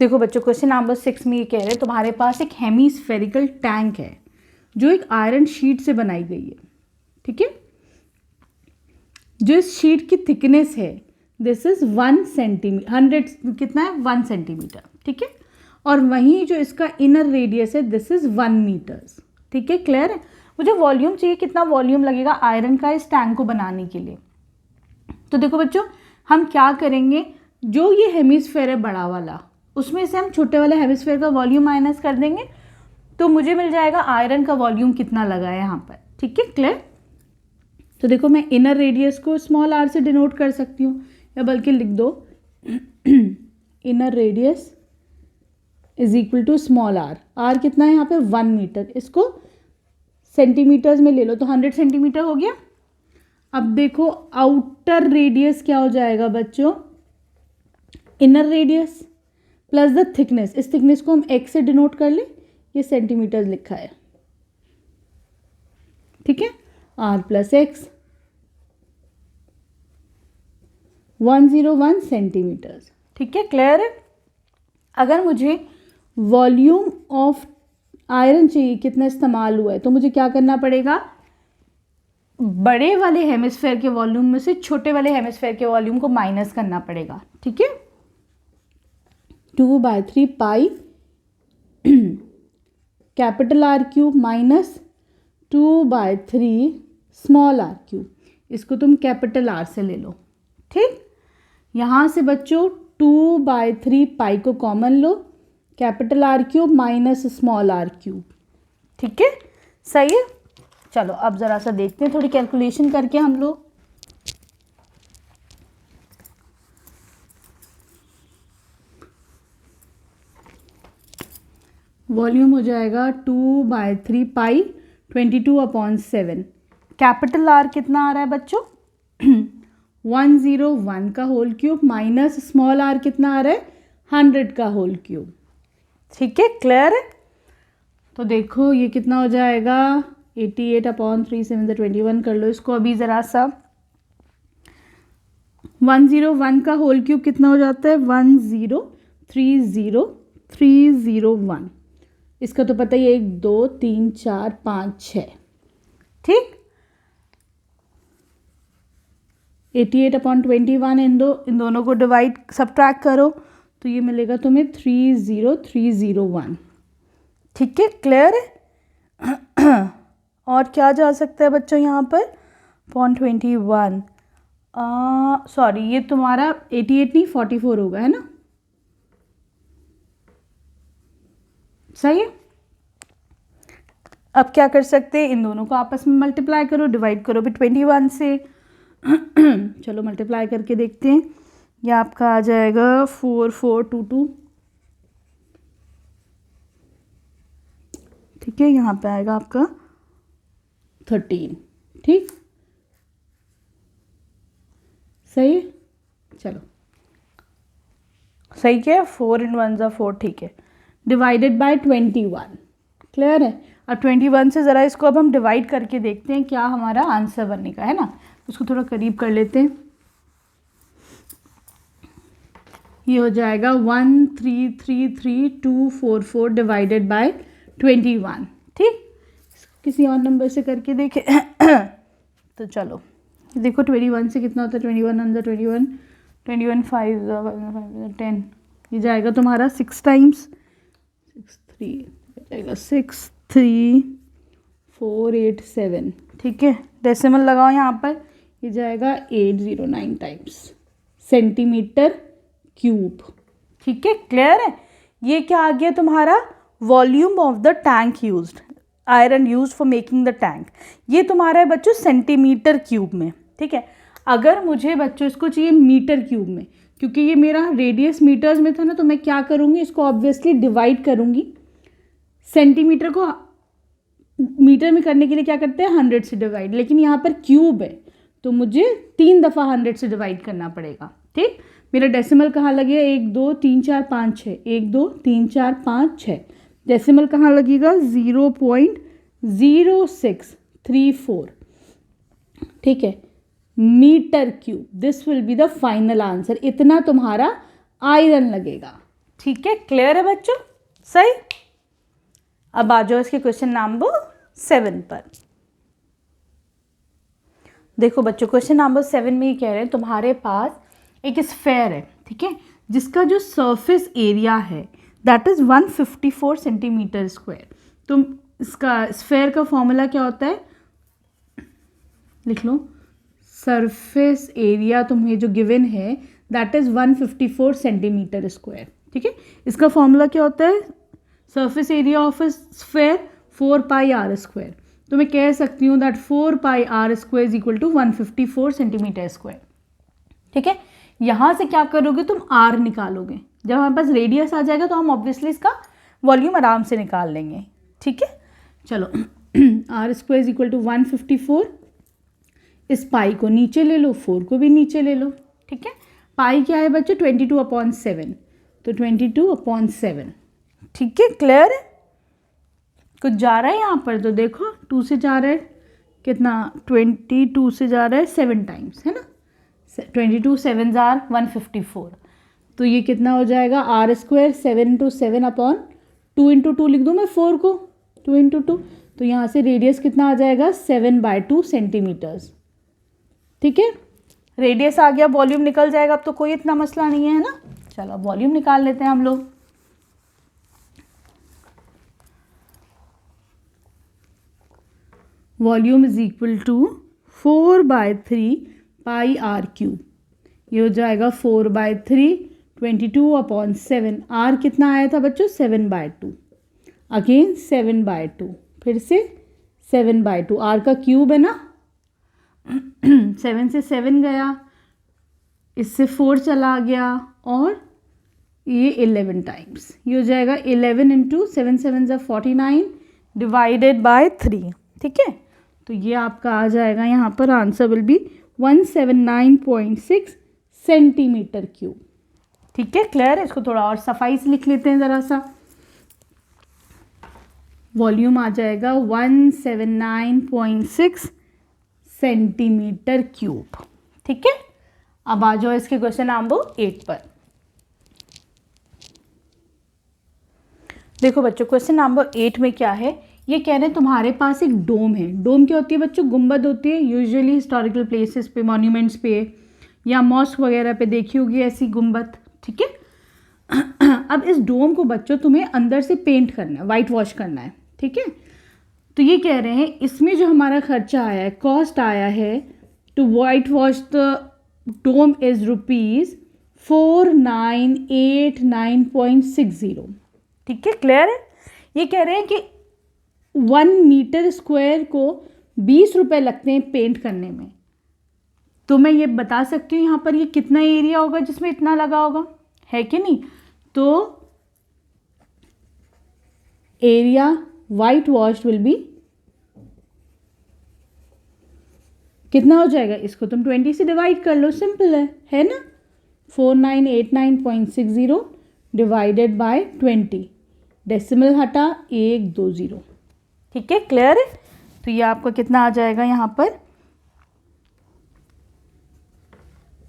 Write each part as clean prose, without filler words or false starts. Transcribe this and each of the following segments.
देखो बच्चों, question number 6 में ये कह रहे हैं तुम्हारे पास एक हेमीस्फेरिकल टैंक है जो एक आयरन शीट से बनाई गई है, ठीक है। जो इस शीट की थिकनेस है दिस इज 1 सेंटीमीटर, 100 कितना है 1 सेंटीमीटर, ठीक है। और वहीं जो इसका इनर रेडियस है दिस इज 1 मीटर्स, ठीक है। क्लियर है। मुझे वॉल्यूम चाहिए, कितना वॉल्यूम लगेगा आयरन का इस टैंक को बनाने के लिए। तो देखो बच्चों, हम क्या करेंगे, जो ये हेमिस्फेयर है बड़ा वाला, उसमें से हम छोटे वाले हेमिस्फेयर का वॉल्यूम माइनस कर देंगे, तो मुझे मिल जाएगा आयरन का वॉल्यूम कितना लगा है यहाँ पर, ठीक है। क्लियर। तो देखो मैं इनर रेडियस को स्मॉल आर से डिनोट कर सकती हूँ, या बल्कि लिख दो inner radius is equal to small R. R कितना है यहाँ पे 1 मीटर, इसको सेंटीमीटर्स में ले लो तो 100 सेंटीमीटर हो गया। अब देखो आउटर रेडियस क्या हो जाएगा बच्चों, inner radius plus the thickness. इस थिकनेस को हम एक्स से डिनोट कर ले, ये सेंटीमीटर्स लिखा है, ठीक है। आर प्लस एक्स 101 सेंटीमीटर्स, ठीक है। क्लियर है। अगर मुझे वॉल्यूम ऑफ आयरन चाहिए कितना इस्तेमाल हुआ है, तो मुझे क्या करना पड़ेगा, बड़े वाले हेमिस्फेयर के वॉल्यूम में से छोटे वाले हेमिस्फेयर के वॉल्यूम को माइनस करना पड़ेगा, ठीक है। 2/3 pi capital R cube minus 2/3 small R cube, इसको तुम कैपिटल आर से ले लो, ठीक। यहाँ से बच्चों 2/3 पाई को कॉमन लो, capital R cube minus small R cube, ठीक है। सही है। चलो अब ज़रा सा देखते हैं थोड़ी कैलकुलेशन करके हम लोग। वॉल्यूम हो जाएगा 2/3 पाई 22/7। कैपिटल आर कितना आ रहा है बच्चों 101 का whole cube minus small R कितना आ रहा है 100 का होल क्यूब, ठीक है। क्लियर है। तो देखो ये कितना हो जाएगा 88/3 7 21 कर लो इसको अभी ज़रा सा। 101 का होल क्यूब कितना हो जाता है 1030301। इसका तो पता ही है 1 2 3 4 5 6, ठीक। 88/21 इन दोनों को डिवाइड सब्ट्रैक्ट करो तो ये मिलेगा तुम्हें 30301, ठीक है। क्लियर है। और क्या जा सकता है बच्चों यहाँ पर 0.21, सॉरी ये तुम्हारा 88 नहीं 44 होगा, है ना, सही है। अब क्या कर सकते हैं, इन दोनों को आपस में मल्टीप्लाई करो, डिवाइड करो भी 21 से। चलो मल्टीप्लाई करके देखते हैं, ये आपका आ जाएगा 4422, ठीक है। यहाँ पे आएगा आपका 13, ठीक। सही है। चलो सही क्या है 4 × 1 = 4, ठीक है। डिवाइडेड बाय 21, क्लियर है। अब 21 से ज़रा इसको अब हम डिवाइड करके देखते हैं क्या हमारा आंसर बनेगा, है ना। उसको थोड़ा करीब कर लेते हैं। ये हो जाएगा 1333244 डिवाइडेड बाय 21, ठीक। किसी और नंबर से करके देखें तो चलो देखो 21 से कितना होता है 21 × 21 21 5 10, ये जाएगा तुम्हारा 6 टाइम्स 6 3 जाएगा 63487, ठीक है। डेसिमल लगाओ यहाँ पर, ये जाएगा 809 टाइम्स सेंटीमीटर क्यूब, ठीक है। क्लियर है। ये क्या आ गया तुम्हारा volume of the tank used, iron used for making the tank. ये तुम्हारा है बच्चों सेंटीमीटर क्यूब में, ठीक है। अगर मुझे बच्चों इसको चाहिए मीटर क्यूब में, क्योंकि ये मेरा रेडियस मीटर्स में था ना, तो मैं क्या करूँगी इसको ऑब्वियसली डिवाइड करूँगी। सेंटीमीटर को मीटर में करने के लिए क्या करते हैं 100 से डिवाइड, लेकिन यहाँ पर क्यूब है तो मुझे 3 दफ़ा 100 से डिवाइड करना पड़ेगा, ठीक। मेरा डेसिमल कहाँ लगेगा 1 2 3 4 5 6, 1 2 3 4 5 6। डेसिमल कहाँ लगेगा 0.0634, ठीक है, metre cube. This will be the final answer. इतना तुम्हारा आयरन लगेगा, ठीक है, क्लियर है बच्चों? सही। अब आ जाओ इसके क्वेश्चन नंबर 7 पर। देखो बच्चों, क्वेश्चन नंबर 7 में ये कह रहे हैं तुम्हारे पास एक स्फेयर है, ठीक है, जिसका जो सरफेस एरिया है दैट इज 154 सेंटीमीटर स्क्वायर। तुम इसका स्फेयर का फॉर्मूला क्या होता है, लिख लो। सरफेस एरिया तुम्हें जो गिवन है दैट इज 154 सेंटीमीटर स्क्वायर, ठीक है। इसका फॉर्मूला क्या होता है, surface area of a sphere 4 pi r square. तो मैं कह सकती हूँ that 4 pi r square is equal to 154 centimetre square, ठीक है। यहाँ से क्या करोगे तुम, आर निकालोगे। जब हमारे पास रेडियस आ जाएगा तो हम ऑब्वियसली इसका वॉल्यूम आराम से निकाल लेंगे, ठीक है। चलो r square is equal to 154, इस पाई को नीचे ले लो, 4 को भी नीचे ले लो, ठीक है। पाई क्या है बच्चों, 22/7, तो 22/7, ठीक है, क्लियर है। कुछ जा रहा है यहाँ पर तो देखो, 2 से जा रहा है कितना, 22 से जा रहा है 7 टाइम्स, है ना। 22 7 जार 154, तो ये कितना हो जाएगा, आर स्क्वायर 7 × 7/2 × 2 लिख दूँ मैं 4 को, 2 × 2, तो यहाँ से रेडियस कितना आ जाएगा 7/2 सेंटीमीटर्स, ठीक है। रेडियस आ गया, वॉल्यूम निकल जाएगा, अब तो कोई इतना मसला नहीं है ना। चलो वॉल्यूम निकाल लेते हैं हम लोग। Volume is equal to 4/3 pi are cube, ये हो जाएगा 4/3 22/7। आर कितना आया था बच्चों, 7/2, अगेन 7/2, फिर से 7/2, आर का क्यूब है ना 7 से 7 गया, इससे 4 चला गया, और ये 11 टाइम्स, ये हो जाएगा 11 × 7 7 = 49 डिवाइडेड बाय 3, ठीक है। तो ये आपका आ जाएगा, यहाँ पर answer will be 179.6 centimetre cube, ठीक है, क्लियर है। इसको थोड़ा और सफाई से लिख लेते हैं ज़रा सा। वॉल्यूम आ जाएगा 179.6 सेंटीमीटर क्यूब, ठीक है। अब आ जाओ इसके क्वेश्चन नंबर 8 पर। देखो बच्चों, क्वेश्चन नंबर 8 में क्या है, ये कह रहे हैं तुम्हारे पास एक डोम है। डोम क्या होती है बच्चों, गुंबद होती है, यूजुअली हिस्टोरिकल प्लेसेस पे, मॉन्यूमेंट्स पे या मॉस्क वगैरह पे देखी होगी ऐसी गुंबद, ठीक है। अब इस डोम को बच्चों तुम्हें अंदर से पेंट करना है, वाइट वॉश करना है, ठीक है। तो ये कह रहे हैं इसमें जो हमारा खर्चा आया है, कॉस्ट आया है to whitewash the dome is ₹4989.60, ठीक है, क्लियर है। ये कह रहे हैं कि 1 मीटर स्क्वायर को 20 रुपये लगते हैं पेंट करने में। तो मैं ये बता सकती हूँ यहाँ पर ये कितना एरिया होगा जिसमें इतना लगा होगा, है कि नहीं। तो area white wash will be कितना हो जाएगा, इसको तुम 20 से डिवाइड कर लो, सिंपल है ना। 4989.60 डिवाइडेड बाय 20, डेसिमल हटा 120, ठीक है, क्लियर है। तो ये आपका कितना आ जाएगा, यहाँ पर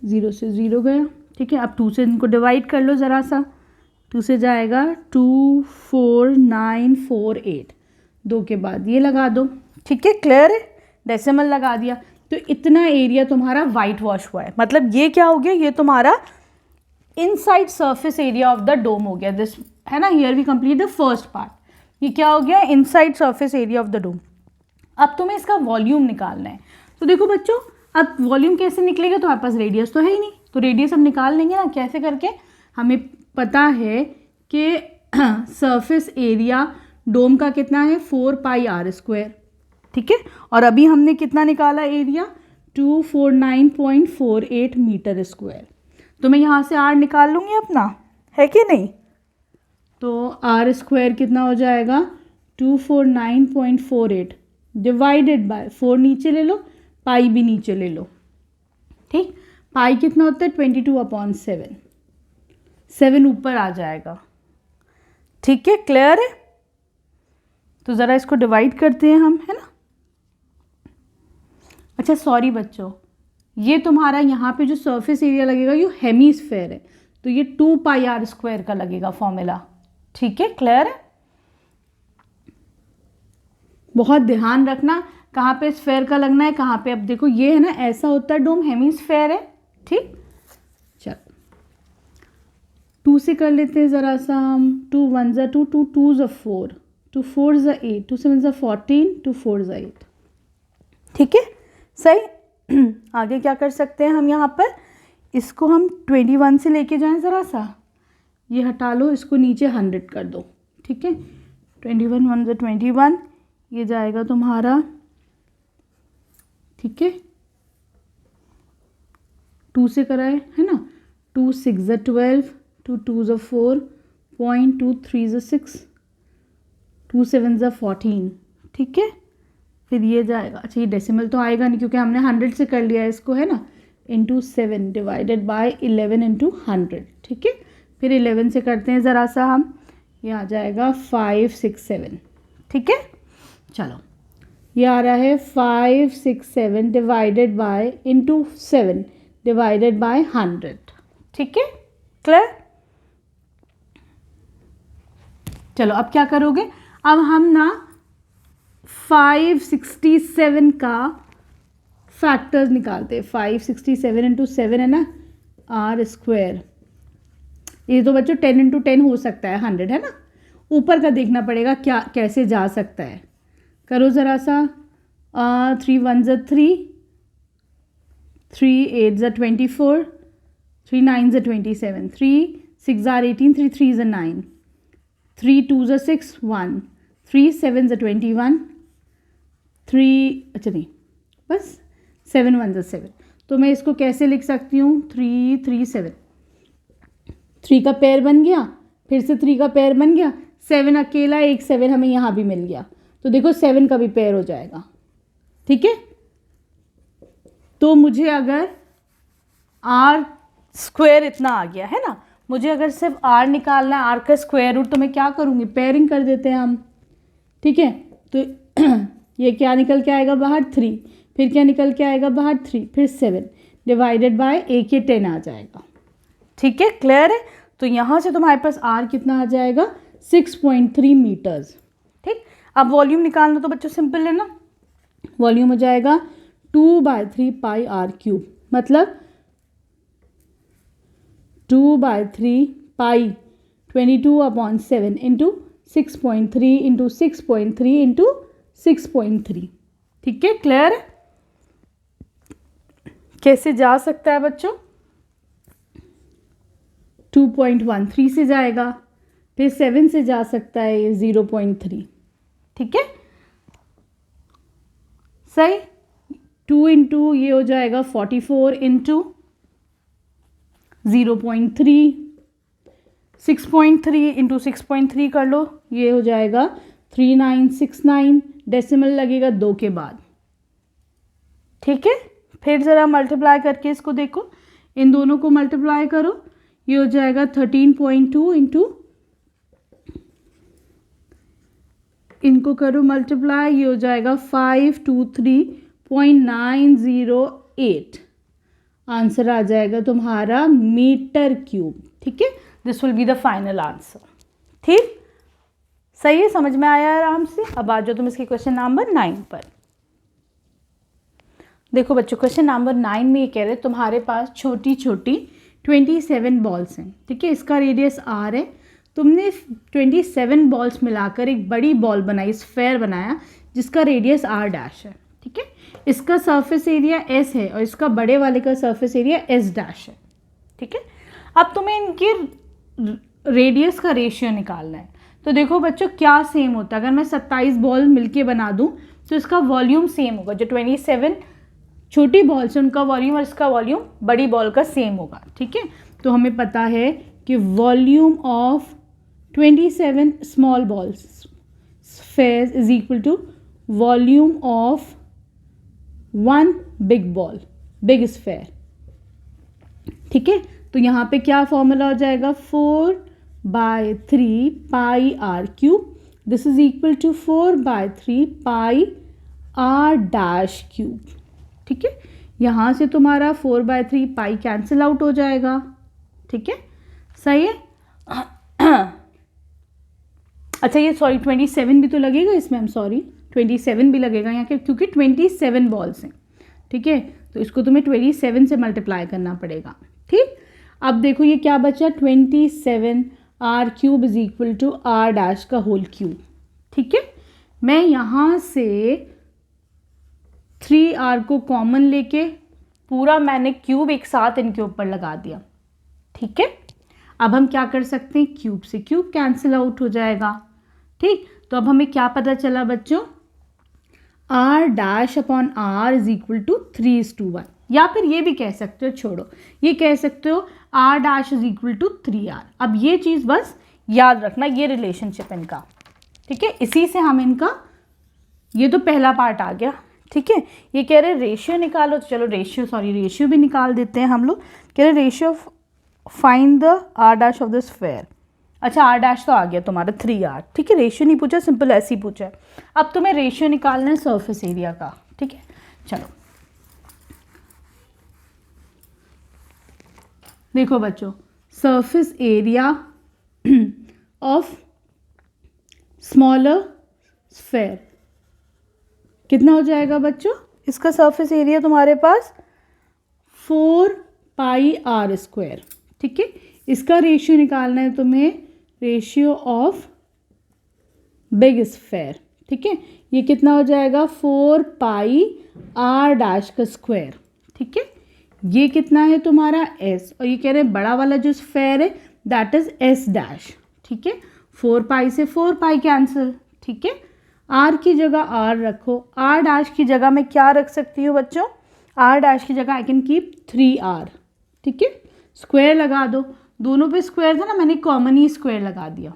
0 से 0 गया, ठीक है। अब 2 से इनको डिवाइड कर लो ज़रा सा, 2 से जाएगा 24948, 2 के बाद ये लगा दो, ठीक है, क्लियर है, डेसिमल लगा दिया। तो इतना एरिया तुम्हारा वाइट वॉश हुआ है, मतलब ये क्या हो गया, ये तुम्हारा inside surface area of the dome हो गया, दिस है ना। Here we complete the first part, ये क्या हो गया, inside surface area of the dome. अब तुम्हें इसका वॉल्यूम निकालना है। तो देखो बच्चों, अब वॉल्यूम कैसे निकलेगा, तुम्हारे पास रेडियस तो है ही नहीं, तो रेडियस हम निकाल लेंगे ना, कैसे करके, हमें पता है कि सरफेस एरिया डोम का कितना है 4 पाई आर स्क्वायर, ठीक है। और अभी हमने कितना निकाला एरिया, 249.48 मीटर स्क्वायर। तो मैं यहाँ से आर निकाल लूँगी अपना, है कि नहीं। तो आर स्क्वायर कितना हो जाएगा 249.48 डिवाइडेड बाय 4 नीचे ले लो, पाई भी नीचे ले लो, ठीक। पाई कितना होता है 22/7, 7 ऊपर आ जाएगा, ठीक है, क्लियर है। तो ज़रा इसको डिवाइड करते हैं हम, है ना। अच्छा सॉरी बच्चों, ये तुम्हारा यहाँ पे जो सरफेस एरिया लगेगा ये हेमीस्फेयर है, तो ये 2 पाई आर स्क्वायर का लगेगा फॉर्मूला। ठीक है, क्लियर है। बहुत ध्यान रखना कहाँ पे स्फेयर का लगना है, कहाँ पे। अब देखो ये है ना, ऐसा होता है डोम, हेमिस्फेयर है। ठीक, चलो 2 से कर लेते हैं ज़रा सा हम। 2 1 ज़ा 2, 2 2 ज़ा 4, 2 4 ज़ा 8, 2 7 ज़ा 14, 2 4 ज़ा 8। ठीक है, सही। आगे क्या कर सकते हैं हम यहाँ पर, इसको हम 21 से लेके जाएं ज़रा सा, ये हटा लो, इसको नीचे 100 कर दो। ठीक है, 21 1 ज़ा 21, ये जाएगा तुम्हारा, ठीक है, 2 से कराए है ना, 2 6 ज़ा 12, 2 2 ज़ा 4, 2 3 ज़ा 6, 2 7 ज़ा 14। ठीक है, फिर ये जाएगा, अच्छा ये डेसिमल तो आएगा नहीं क्योंकि हमने 100 से कर लिया है इसको, है ना, इंटू 7 डिवाइडेड बाय 11 इंटू 100। ठीक है, फिर 11 से करते हैं ज़रा सा हम, ये आ जाएगा 5 6 7। ठीक है, चलो ये आ रहा है 5 6 7 divided by into 7 divided by 100। ठीक है, क्लियर। चलो अब क्या करोगे, अब हम ना 567 का फैक्टर्स निकालते हैं। 567 इंटू 7 है ना, आर स्क्वायर। ये तो बच्चों 10 इंटू 10 हो सकता है, 100 है ना, ऊपर का देखना पड़ेगा क्या कैसे जा सकता है। करो ज़रा सा, 3 1 ज़ा 3, 3 8 ज़ा 24, 3 9 ज़ा 27, 3 6 ज़ा 18, 3 3 ज़ा 9, 3 2 ज़ा 6 1, 3 7 ज़ा 21, 3 अच्छा नहीं बस 7 1 ज़ा 7। तो मैं इसको कैसे लिख सकती हूँ, 3 3 7, 3 का पेयर बन गया, फिर से 3 का पेयर बन गया, 7 अकेला, एक 7 हमें यहाँ भी मिल गया, तो देखो 7 का भी पेयर हो जाएगा। ठीक है, तो मुझे अगर आर स्क्वायर इतना आ गया है ना, मुझे अगर सिर्फ आर निकालना है, आर का स्क्वायर रूट, तो मैं क्या करूँगी, पेयरिंग कर देते हैं हम। ठीक है, तो ये क्या निकल के आएगा बाहर, 3, फिर क्या निकल के आएगा बाहर, 3, फिर 7 डिवाइडेड बाय एक, ये 10 आ जाएगा। ठीक है, क्लियर है। तो यहाँ से तुम्हारे पास आर कितना आ जाएगा, 6.3 मीटर्स। ठीक, अब वॉल्यूम निकालना तो बच्चों सिंपल है ना, वॉल्यूम हो जाएगा 2/3 पाई आर क्यूब, मतलब 2/3 पाई 22/7 इंटू 6.3 इंटू 6.3 इंटू 6.3। ठीक है, क्लियर है। कैसे जा सकता है बच्चों, 2.13 से जाएगा, फिर 7 से जा सकता है ये 0.3। ठीक है, सही। 2 इंटू ये हो जाएगा 44 इंटू 0.3, 6.3 इंटू 6.3 कर लो, ये हो जाएगा 3969, डेसिमल लगेगा 2 के बाद। ठीक है, फिर ज़रा मल्टीप्लाई करके इसको देखो, इन दोनों को मल्टीप्लाई करो, ये हो जाएगा 13.2 इंटू, इनको करो मल्टीप्लाई, ये हो जाएगा 523.908। आंसर आ जाएगा तुम्हारा मीटर क्यूब। ठीक है, this will be the final answer. ठीक, सही है, समझ में आया आराम से। अब आ जाओ तुम इसके क्वेश्चन नंबर 9 पर। देखो बच्चों, क्वेश्चन नंबर 9 में ये कह रहे तुम्हारे पास छोटी छोटी 27 बॉल्स हैं। ठीक है, इसका रेडियस आर है, तुमने 27 बॉल्स मिलाकर एक बड़ी बॉल बनाई, स्फेयर बनाया जिसका रेडियस आर डैश है। ठीक है, इसका सरफेस एरिया एस है और इसका बड़े वाले का सरफेस एरिया एस डैश है। ठीक है, अब तुम्हें इनके रेडियस का रेशियो निकालना है। तो देखो बच्चों क्या सेम होता है, अगर मैं 27 बॉल मिलके बना दूं तो इसका वॉल्यूम सेम होगा, जो 27 छोटी बॉल से उनका वॉल्यूम और इसका वॉल्यूम बड़ी बॉल का सेम होगा। ठीक है, तो हमें पता है कि volume of 27 small balls spheres is equal to volume of 1 big ball, big sphere. ठीक है, तो यहाँ पे क्या फॉर्मूला हो जाएगा, 4/3 pi are cube, this is equal to 4/3 pi R dash cube. ठीक है, यहाँ से तुम्हारा 4/3 पाई कैंसिल आउट हो जाएगा। ठीक है, सही है। अच्छा ये सॉरी 27 भी तो लगेगा इसमें, हम सॉरी 27 भी लगेगा यहाँ के, क्योंकि 27 बॉल्स हैं, ठीक है, तो इसको तुम्हें 27 से मल्टीप्लाई करना पड़ेगा, ठीक। अब देखो ये क्या बचा, 27 r cube is equal to r dash का होल क्यूब, ठीक है। मैं यहाँ से 3r को कॉमन लेके पूरा मैंने क्यूब एक साथ इनके ऊपर लगा दिया, ठीक है। अब हम क्या कर सकते हैं, क्यूब से क्यूब कैंसिल आउट हो जाएगा, ठीक। तो अब हमें क्या पता चला बच्चों, r dash upon r is equal to 3:1, या फिर ये भी कह सकते हो, छोड़ो ये कह सकते हो r dash is equal to 3r। अब ये चीज़ बस याद रखना, ये रिलेशनशिप इनका, ठीक है। इसी से हम इनका, ये तो पहला पार्ट आ गया, ठीक है। ये कह रहे रेशियो निकालो, तो चलो रेशियो भी निकाल देते हैं हम लोग। कह रहे ratio find the r dash of the sphere. अच्छा r डैश तो आ गया तुम्हारा 3r, ठीक है। रेशियो नहीं पूछा, सिंपल ऐसे ही पूछा है। अब तुम्हें रेशियो निकालना है सरफेस एरिया का, ठीक है। चलो देखो बच्चों, surface area of smaller sphere कितना हो जाएगा बच्चों, इसका सरफेस एरिया तुम्हारे पास 4πr², ठीक है। इसका रेशियो निकालना है तुम्हें, रेशियो ऑफ बिग स्फेयर, ठीक है। ये कितना हो जाएगा 4πr डैश का स्क्वायर, ठीक है। ये कितना है तुम्हारा s, और ये कह रहे हैं बड़ा वाला जो स्फेयर है दैट इज s डैश, ठीक है। 4π से 4π कैंसिल, ठीक है। r की जगह r रखो, r डैश की जगह मैं क्या रख सकती हूँ बच्चों, r डैश की जगह आई कैन कीप 3r, ठीक है। स्क्वायर लगा दो, दोनों पे स्क्वायर था ना, मैंने कॉमन ही स्क्वायर लगा दिया,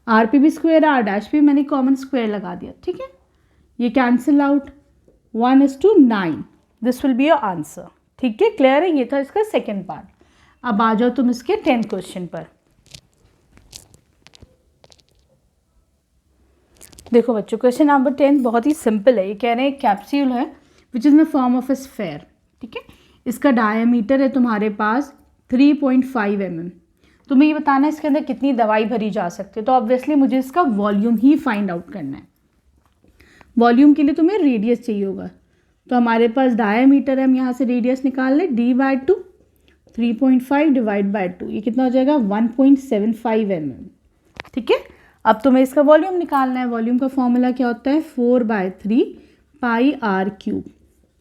r पे भी स्क्वायर r डैश पे मैंने कॉमन स्क्वायर लगा दिया, ठीक है। ये cancel out, 1:9, this will be your answer, ठीक है। क्लियर है, ये था इसका सेकेंड पार्ट। अब आ जाओ तुम इसके 10th क्वेश्चन पर। देखो बच्चों क्वेश्चन नंबर 10 बहुत ही सिंपल है। ये कह रहे हैं कैप्सूल है which is in the form of a sphere, ठीक है। इसका डायमीटर है तुम्हारे पास 3.5 mm। तुम्हें ये बताना है इसके अंदर कितनी दवाई भरी जा सकती है, तो ऑब्वियसली मुझे इसका वॉल्यूम ही फाइंड आउट करना है। वॉल्यूम के लिए तुम्हें रेडियस चाहिए होगा, तो हमारे पास डायमीटर है, हम यहाँ से रेडियस निकाल लें, d/2, 3.5 डिवाइड बाई 2, ये कितना हो जाएगा 1.75 mm, ठीक है। अब तुम्हें इसका वॉल्यूम निकालना है। वॉल्यूम का फॉर्मूला क्या होता है, 4/3πr³।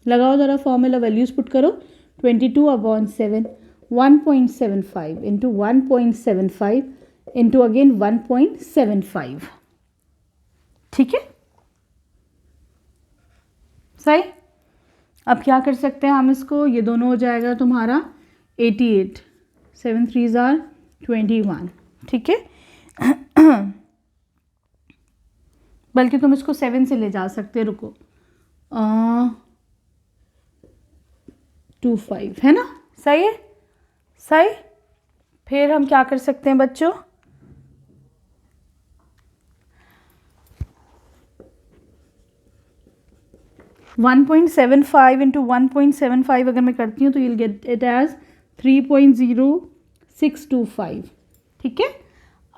लगाओ ज़रा फॉर्मूला, वैल्यूज पुट करो, 22/7, 1.75 इंटू 1.75 इंटू अगेन 1.75, ठीक है। सही। अब क्या कर सकते हैं हम इसको, ये दोनों हो जाएगा तुम्हारा 88, 7 3s are 21, ठीक है। बल्कि तुम इसको 7 से ले जा सकते, रुको 25 है ना, सही है, सही। फिर हम क्या कर सकते हैं बच्चों, वन 1.75 इंटू 1.75 अगर मैं करती हूँ तो you'll get it as 3.0625, ठीक है।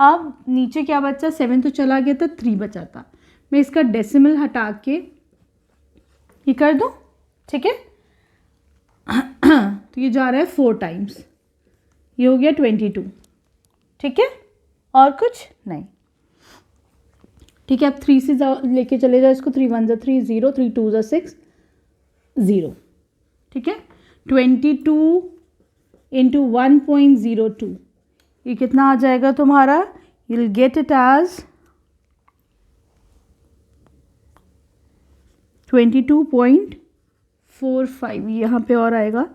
अब नीचे क्या बचा, 7 तो चला गया था, 3 बचा था, मैं इसका डेसिमल हटा के ये कर दूँ, ठीक है। तो ये जा रहा है 4 टाइम्स, ये हो गया 22, ठीक है, और कुछ नहीं, ठीक है। अब 3 से लेके चले जाओ इसको, 3 1 3 0, 3 2 6 0, ठीक है। 22 इंटू 1.02, ये कितना आ जाएगा तुम्हारा, you will get it as 22.45, यहाँ पे और आएगा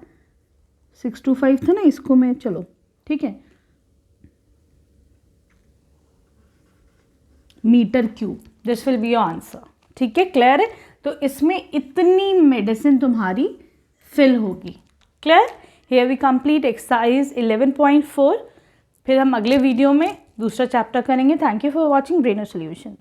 625 था ना, इसको मैं, चलो ठीक है, metre cube, this will be your answer, ठीक है। क्लियर है, तो इसमें इतनी मेडिसिन तुम्हारी फिल होगी। Clear. Here we complete exercise 11.4। फिर हम अगले वीडियो में दूसरा चैप्टर करेंगे। Thank you for watching Braino solutions.